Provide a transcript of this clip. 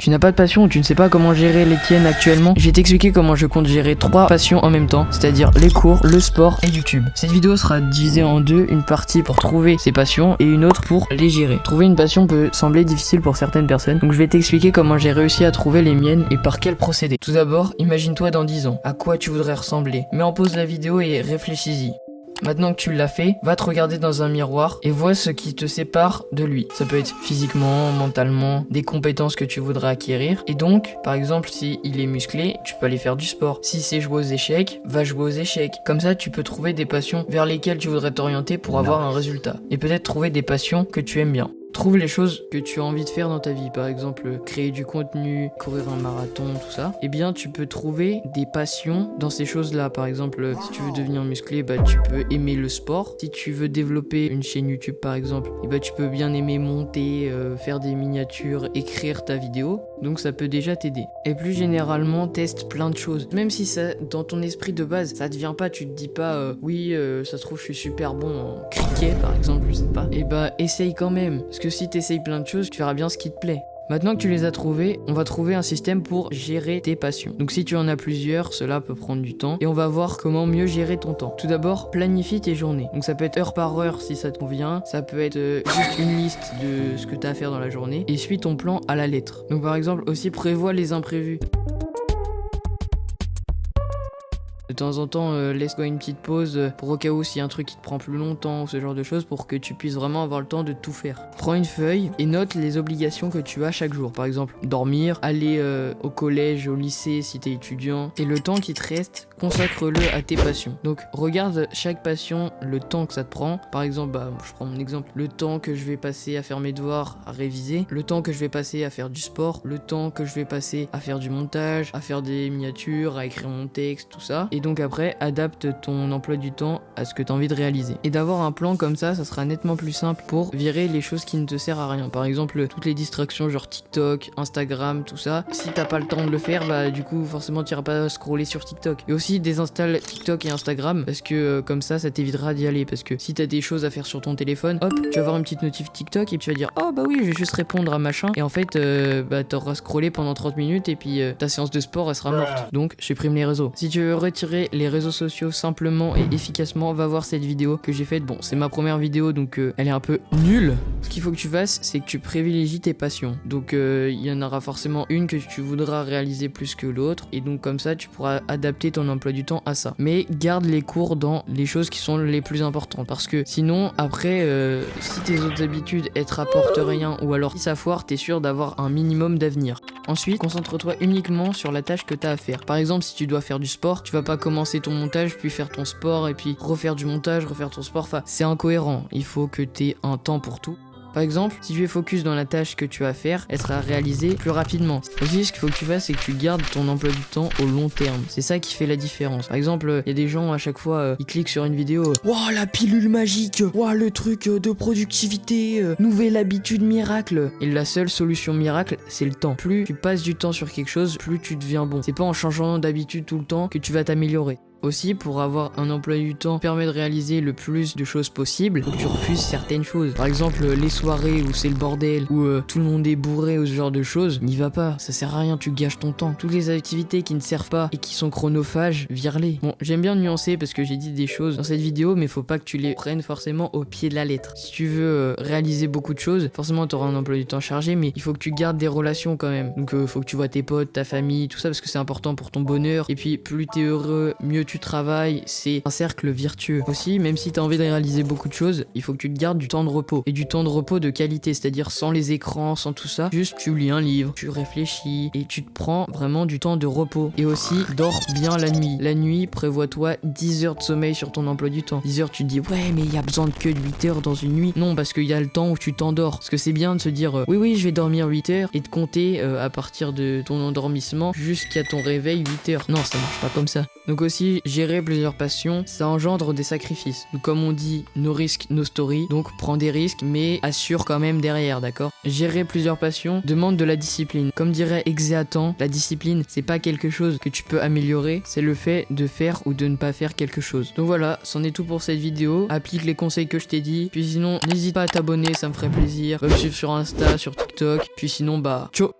Tu n'as pas de passion ou tu ne sais pas comment gérer les tiennes actuellement? Je vais t'expliquer comment je compte gérer 3 passions en même temps, c'est-à-dire les cours, le sport et YouTube. Cette vidéo sera divisée en deux, une partie pour trouver ses passions et une autre pour les gérer. Trouver une passion peut sembler difficile pour certaines personnes, donc je vais t'expliquer comment j'ai réussi à trouver les miennes et par quel procédé. Tout d'abord, imagine-toi dans 10 ans, à quoi tu voudrais ressembler. Mets en pause la vidéo et réfléchis-y. Maintenant que tu l'as fait, va te regarder dans un miroir et vois ce qui te sépare de lui. Ça peut être physiquement, mentalement, des compétences que tu voudrais acquérir. Et donc, par exemple, si il est musclé, tu peux aller faire du sport. Si c'est jouer aux échecs, va jouer aux échecs. Comme ça, tu peux trouver des passions vers lesquelles tu voudrais t'orienter pour avoir un résultat. Et peut-être trouver des passions que tu aimes bien. Trouve les choses que tu as envie de faire dans ta vie, par exemple créer du contenu, courir un marathon, tout ça. Eh bien, tu peux trouver des passions dans ces choses-là. Par exemple, si tu veux devenir musclé, bah tu peux aimer le sport. Si tu veux développer une chaîne YouTube, par exemple, eh bah, tu peux bien aimer monter, faire des miniatures, écrire ta vidéo. Donc ça peut déjà t'aider. Et plus généralement, teste plein de choses. Même si ça, dans ton esprit de base, ça te vient pas, tu te dis pas oui, ça se trouve je suis super bon en cricket, par exemple, je sais pas. Et bah essaye quand même. Parce que si t'essayes plein de choses, tu verras bien ce qui te plaît. Maintenant que tu les as trouvées, on va trouver un système pour gérer tes passions. Donc si tu en as plusieurs, cela peut prendre du temps et on va voir comment mieux gérer ton temps. Tout d'abord, planifie tes journées. Donc ça peut être heure par heure si ça te convient, ça peut être juste une liste de ce que tu as à faire dans la journée et suis ton plan à la lettre. Donc par exemple aussi prévois les imprévus. De temps en temps, laisse-toi une petite pause pour au cas où s'il y a un truc qui te prend plus longtemps ou ce genre de choses pour que tu puisses vraiment avoir le temps de tout faire. Prends une feuille et note les obligations que tu as chaque jour. Par exemple, dormir, aller au collège, au lycée si t'es étudiant. Et le temps qui te reste, consacre-le à tes passions. Donc regarde chaque passion, le temps que ça te prend. Par exemple, je prends mon exemple, le temps que je vais passer à faire mes devoirs, à réviser, le temps que je vais passer à faire du sport, le temps que je vais passer à faire du montage, à faire des miniatures, à écrire mon texte, tout ça. Et donc après, adapte ton emploi du temps à ce que tu as envie de réaliser. Et d'avoir un plan comme ça sera nettement plus simple pour virer les choses qui ne te servent à rien. Par exemple, toutes les distractions genre TikTok, Instagram, tout ça. Si t'as pas le temps de le faire, bah du coup forcément tu iras pas scroller sur TikTok. Et aussi désinstalle TikTok et Instagram parce que comme ça t'évitera d'y aller. Parce que si t'as des choses à faire sur ton téléphone, hop, tu vas avoir une petite notif TikTok et tu vas dire oh bah oui, je vais juste répondre à machin. Et en fait, t'auras scrollé pendant 30 minutes et puis ta séance de sport elle sera morte. Donc supprime les réseaux. Si tu veux retirer les réseaux sociaux simplement et efficacement, va voir cette vidéo que j'ai faite. Bon, c'est ma première vidéo donc elle est un peu nulle. Ce qu'il faut que tu fasses, c'est que tu privilégies tes passions. Donc il y en aura forcément une que tu voudras réaliser plus que l'autre et donc comme ça tu pourras adapter ton emploi du temps à ça. Mais garde les cours dans les choses qui sont les plus importantes parce que sinon après si tes autres habitudes elles te rapportent rien ou alors si ça foire, t'es sûr d'avoir un minimum d'avenir. Ensuite, concentre-toi uniquement sur la tâche que tu as à faire. Par exemple, si tu dois faire du sport, tu vas pas commencer ton montage, puis faire ton sport, et puis refaire du montage, refaire ton sport. Enfin, c'est incohérent. Il faut que tu aies un temps pour tout. Par exemple, si tu es focus dans la tâche que tu as à faire, elle sera réalisée plus rapidement. Aussi, ce qu'il faut que tu fasses, c'est que tu gardes ton emploi du temps au long terme. C'est ça qui fait la différence. Par exemple, il y a des gens à chaque fois, ils cliquent sur une vidéo. Waouh, la pilule magique. Waouh, le truc de productivité. Nouvelle habitude miracle. Et la seule solution miracle, c'est le temps. Plus tu passes du temps sur quelque chose, plus tu deviens bon. C'est pas en changeant d'habitude tout le temps que tu vas t'améliorer. Aussi, pour avoir un emploi du temps qui permet de réaliser le plus de choses possibles, faut que tu refuses certaines choses. Par exemple, les soirées où c'est le bordel, où tout le monde est bourré ou ce genre de choses, n'y va pas, ça sert à rien, tu gâches ton temps. Toutes les activités qui ne servent pas et qui sont chronophages, vire-les. Bon, j'aime bien nuancer parce que j'ai dit des choses dans cette vidéo, mais faut pas que tu les prennes forcément au pied de la lettre. Si tu veux réaliser beaucoup de choses, forcément tu auras un emploi du temps chargé, mais il faut que tu gardes des relations quand même. Donc faut que tu vois tes potes, ta famille, tout ça, parce que c'est important pour ton bonheur. Et puis plus t'es heureux, mieux tu travailles, c'est un cercle vertueux. Aussi, même si t'as envie de réaliser beaucoup de choses, il faut que tu te gardes du temps de repos. Et du temps de repos de qualité, c'est-à-dire sans les écrans, sans tout ça. Juste tu lis un livre, tu réfléchis et tu te prends vraiment du temps de repos. Et aussi, dors bien la nuit. La nuit, prévois-toi 10 heures de sommeil sur ton emploi du temps. 10 heures, tu te dis ouais mais il y a besoin de que de 8 heures dans une nuit. Non, parce qu'il y a le temps où tu t'endors. Parce que c'est bien de se dire oui je vais dormir 8 heures et de compter à partir de ton endormissement jusqu'à ton réveil 8 heures. Non, ça marche pas comme ça. Donc aussi, gérer plusieurs passions, ça engendre des sacrifices. Donc comme on dit, no risk, no story. Donc prends des risques, mais assure quand même derrière, d'accord? Gérer plusieurs passions demande de la discipline. Comme dirait Exeatan, la discipline, c'est pas quelque chose que tu peux améliorer, c'est le fait de faire ou de ne pas faire quelque chose. Donc voilà, c'en est tout pour cette vidéo. Applique les conseils que je t'ai dit. Puis sinon, n'hésite pas à t'abonner, ça me ferait plaisir. Va me suivre sur Insta, sur TikTok. Puis sinon, ciao!